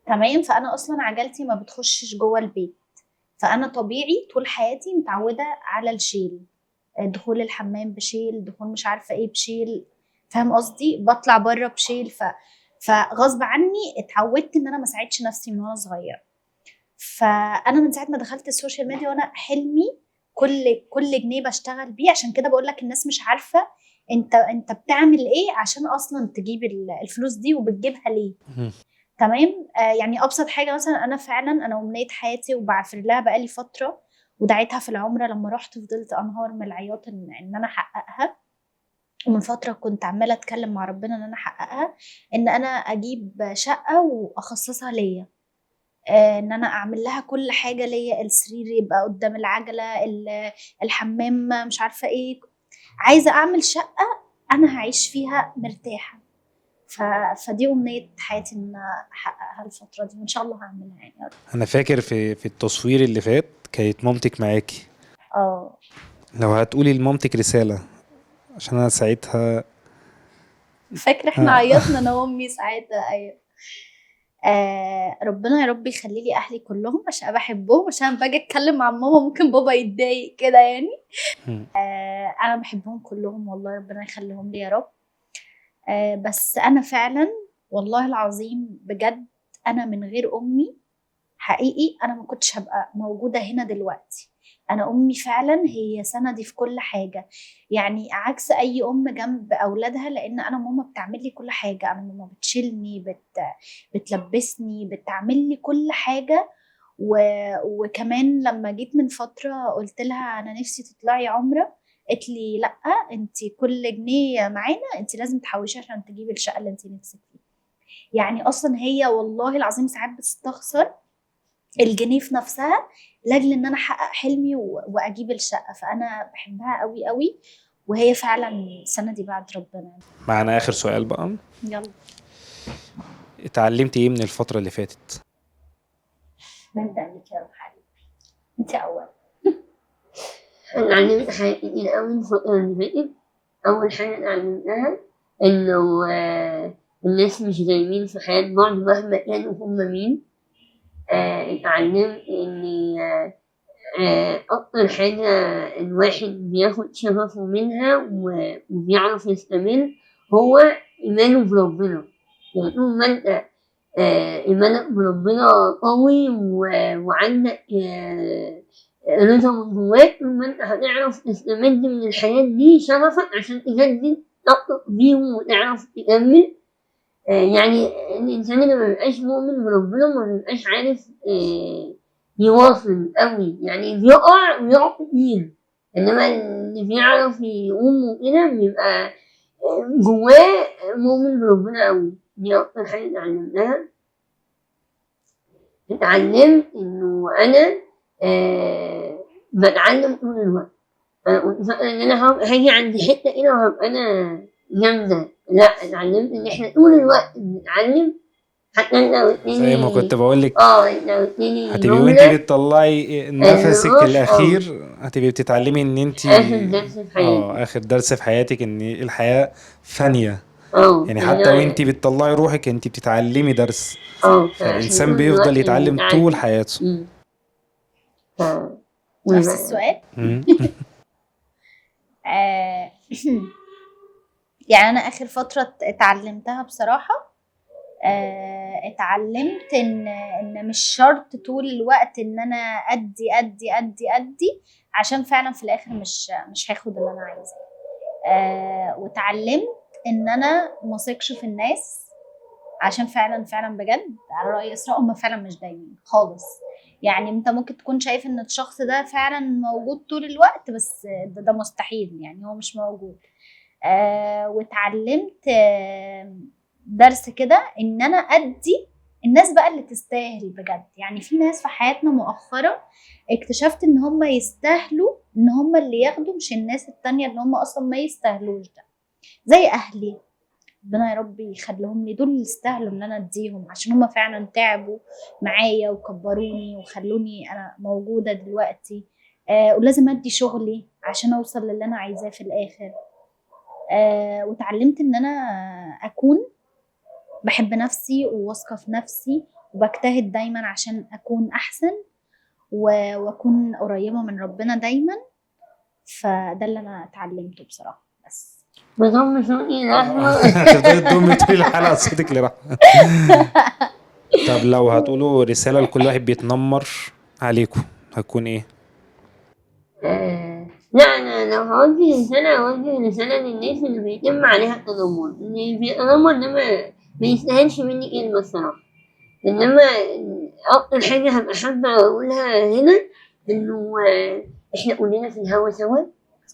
تمام. فأنا أصلا عجلتي ما بتخشش جوه البيت، فأنا طبيعي طول حياتي متعودة على الشيل، دخول الحمام بشيل، دخول مش عارفة إيه بشيل، فاهم قصدي، بطلع بره بشيل. فغصب عني اتعودت ان انا ما ساعدش نفسي من وانا صغيره. فانا من ساعه ما دخلت السوشيال ميديا وانا حلمي كل جنيه بشتغل بيه. عشان كده بقول لك الناس مش عارفه انت بتعمل ايه عشان اصلا تجيب الفلوس دي وبتجيبها ليه. تمام. يعني ابسط حاجه مثلا، انا فعلا انا امنيه حياتي وبعفر لها بقالي فتره، ودعيتها في العمره لما رحت فضلت انهار من العياط ان انا احققها. ومن فترة كنت عمالة أتكلم مع ربنا إن أنا أحققها، إن أنا أجيب شقة وأخصصها ليا، إن أنا أعمل لها كل حاجة ليا، السرير يبقى قدام العجلة، الحمام مش عارفة إيه. عايزة أعمل شقة أنا هعيش فيها مرتاحة. فدي أمنية حياتي إن أنا أحققها الفترة دي، وإن شاء الله هعملها يعني. انا فاكر في التصوير اللي فات كانت مامتك معاكي. اه لو هتقولي لمامتك رسالة عشان انا ساعتها فاكرة احنا عيطنا أنا وأمي ساعتها. أيوة. ربنا يا رب يخلي لي اهلي كلهم عشان بحبهم، عشان باجي اتكلم مع ماما ممكن بابا يتضايق كده يعني. انا بحبهم كلهم والله، ربنا يخليهم لي يا رب. بس انا فعلا والله العظيم بجد انا من غير امي حقيقي انا ما كنتش هبقى موجوده هنا دلوقتي. انا امي فعلا هي سندي في كل حاجه، يعني عكس اي ام جنب اولادها، لان انا ماما بتعمل لي كل حاجه. انا ماما بتشيلني، بتلبسني، بتعمل لي كل حاجه. وكمان لما جيت من فتره قلت لها انا نفسي تطلعي عمره، قالت لي لا، انت كل جنيه معانا انت لازم تحوشي عشان تجيبي الشقه اللي انت نفسك فيها. يعني اصلا هي والله العظيم ساعات بتستخسر الجنيه في نفسها لاجل ان انا احقق حلمي واجيب الشقه. فانا بحبها قوي قوي، وهي فعلا سندي بعد ربنا. معنا اخر سؤال بقى. يلا. اتعلمتي ايه من الفترة اللي فاتت؟ نبدا بك يا روح حبيبي، انت اول. انا اتعلمت حاجات كتير قوي الفترة اللي فاتت. اول حاجة اتعلمتها انه الناس مش دايمين في حياة بعض مهما كانوا هم مين. اتعلمت اني اكتر حاجة الواحد بياخد شغفه منها وبيعرف يستمر هو ايمانه بربنا. يعني طول ما انت ايمانك بربنا قوي وعندك رضا من جواك، طول ما انت هتعرف تستمد من الحياة دي شغفك عشان تجدد طاقتك بيهم وتعرف تكمل. يعني الإنسان اللي مبيبقاش مؤمن بربنا مبيبقاش عارف يواصل قوي، يعني بيقع ويقع كتير. إنما اللي بيعرف يقوم وكده بيبقى جواه مؤمن بربنا أوي. دي أكتر حاجة اتعلمتها. اتعلمت إنه أنا بتعلم طول الوقت. أنا كنت فاكرة إن أنا هاجي عند حتة كده وهبقى أنا جامدة. لأ، اتعلمت إن إحنا طول الوقت بنتعلم. حتى أنت زي ما كنت بقول لك، أنت قلتلي هتبقي وانت جملة بتطلعي نفسك الاخير هتبقي بتتعلمي ان انت آخر درس في حياتي. اخر درس في حياتك، ان الحياة فانية. يعني حتى أنا وانت بتطلعي روحك انت بتتعلمي درس، فعشان فالانسان طول بيفضل الوقت يتعلم طول بنتعلم. حياته. ف نفس السؤال. مم. آه، يعني أنا آخر فترة اتعلمتها بصراحة، اتعلمت إن مش شرط طول الوقت إن أنا أدي أدي أدي أدي، عشان فعلا في الآخر مش هاخد اللي أنا عايزاه. واتعلمت إن أنا مثقش في الناس، عشان فعلا بجد على رأي إسراء هم فعلا مش دايمين خالص. يعني انت ممكن تكون شايف ان الشخص ده فعلا موجود طول الوقت، بس ده مستحيل، يعني هو مش موجود. واتعلمت درس كده ان انا ادي الناس بقى اللي تستاهل بجد. يعني في ناس في حياتنا مؤخرا اكتشفت ان هم يستاهلوا ان هم اللي ياخدوا، مش الناس التانية اللي هم اصلا ما يستاهلوش ده. زي اهلي، ربنا يا رب يخليهم لي، دول اللي يستاهلوا ان انا اديهم، عشان هم فعلا تعبوا معايا وكبروني وخلوني انا موجوده دلوقتي. ولازم ادي شغلي عشان اوصل للي انا عايزاه في الاخر. وتعلمت ان انا اكون بحب نفسي وواثقه في نفسي، وبجتهد دايما عشان اكون احسن واكون قريبه من ربنا دايما. فده اللي انا اتعلمته بصراحه. بس بضم صوتي لحظة. هتفضلي تضمي طول الحلقة صوتك لرحمة. طب لو هتقولوا رسالة لكل واحد بيتنمر عليكم هتكون ايه؟ لا، أنا لو هوجه رسالة هوجه رسالة للناس اللي بيتم عليها التنمر. اللي بيتنمر ده ما يستاهلش مني كلمة الصراحة. إنما أكتر حاجة هبقى حابة أقولها هنا إنه إحنا كلنا في الهوا سوا،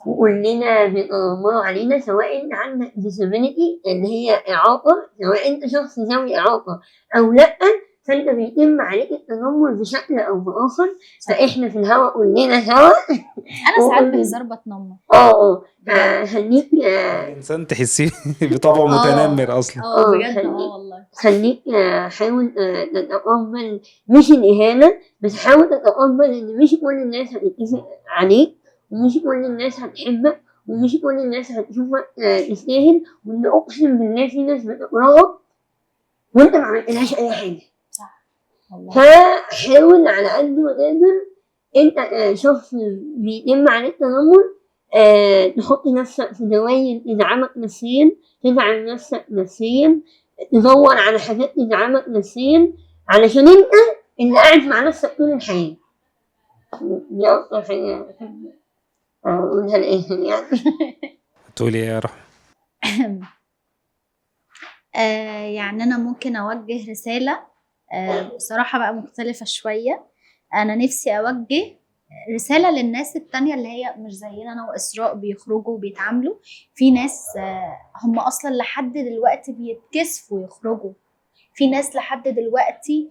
وكلنا بيتنمروا علينا، سواء انت عندك disability اللي هي إعاقة، سواء انت شخص ذوي إعاقة أو لأ، فانت بيتم عليك التنمر بشكل أو بآخر. فإحنا في الهوا كلنا سوا. انا ساعات بهزار بتنمر. خليك الإنسان تحسيه بطبعه متنمر أصلا. بجد والله. خليك حاول تتقبل مش الإهانة، بس حاول تتقبل إن مش كل الناس هتتفق عليك، ومش كل الناس هتحبك، ومش كل الناس هتشوفك تستاهل. وإن أقسم بالله في ناس بتكرهك وأنت ما عملتلهاش أي حاجة. صح والله. فحاول على قد ما تقدر أنت شخص بيتم عليك تنمر، تحط نفسك في دواير تدعمك نفسيا، تدعم نفسك نفسيا، تدور على حاجات تدعمك نفسيا، علشان انت اللي قاعد مع نفسك طول الحياة. دي أكتر حاجة أقولها لآخر يعني. تقولي ايه يا رحمة؟ يعني أنا ممكن أوجه رسالة بصراحة بقى مختلفة شوية. أنا نفسي أوجه رسالة للناس التانية اللي هي مش زينا أنا وإسراء، بيخرجوا وبيتعاملوا. في ناس هم أصلا لحد دلوقتي بيتكسفوا يخرجوا. في ناس لحد دلوقتي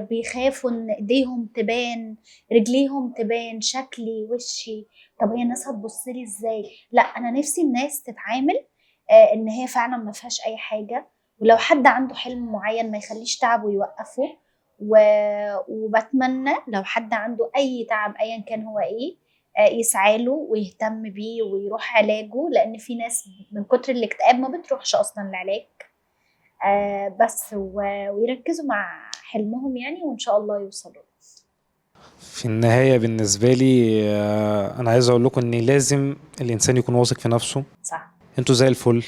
بيخافوا ان ايديهم تبان، رجليهم تبان، شكلي، وشي، طب هي الناس هتبص لي ازاي؟ لا، انا نفسي الناس تتعامل ان هي فعلا ما فيهاش اي حاجه. ولو حد عنده حلم معين ما يخليش تعبه يوقفه. وبتمنى لو حد عنده اي تعب ايا كان هو ايه، يسعى له ويهتم بيه ويروح علاجه، لان في ناس من كتر الاكتئاب ما بتروحش اصلا العلاج. بس ويركزوا مع حلمهم يعني، وإن شاء الله يوصلوا. في النهاية بالنسبة لي أنا عايز أقول لكم إن لازم الإنسان يكون واثق في نفسه. صح. أنتوا زي الفل،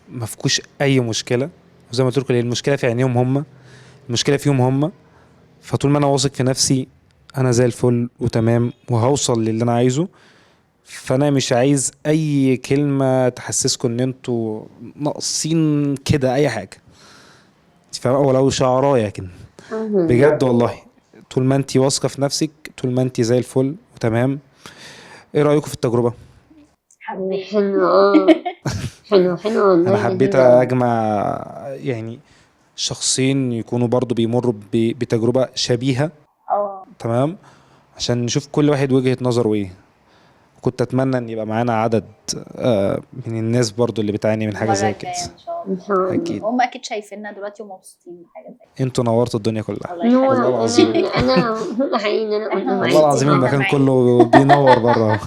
ما فيكوش أي مشكلة، وزي ما قلت لكم المشكلة في عينيهم هم، المشكلة فيهم هم. فطول ما أنا واثق في نفسي أنا زي الفل وتمام، وهوصل للي أنا عايزه. فأنا مش عايز أي كلمة تحسسكم إن أنتوا ناقصين كده أي حاجة، ولو شعرايا كده. بجد والله، طول ما انتي واثقه في نفسك، طول ما انتي زي الفل وتمام. ايه رايكم في التجربه؟ حبيت. حلو. حلو حلو والله. انا حبيت جميل أوي. اجمع يعني شخصين يكونوا برضو بيمروا بتجربة شبيهة، اه تمام، عشان نشوف كل واحد وجهة نظره ايه. كنت اتمنى ان يبقى معانا عدد من الناس برضو اللي بتعاني من حاجة المره زي كده. الجايه ان شاء إن الله. شاء الله. اكيد. هم اكيد شايفيننا دلوقتي ومبسوطين بحاجه زي كده. انتوا نورتوا الدنيا كلها. الله نور. والله يخليك. العظيم. أنا مبسوطة حقيقي إن أنا كنت إحنا والله معاكم. العظيم مبسوطين المكان معاك. كله بينور بره.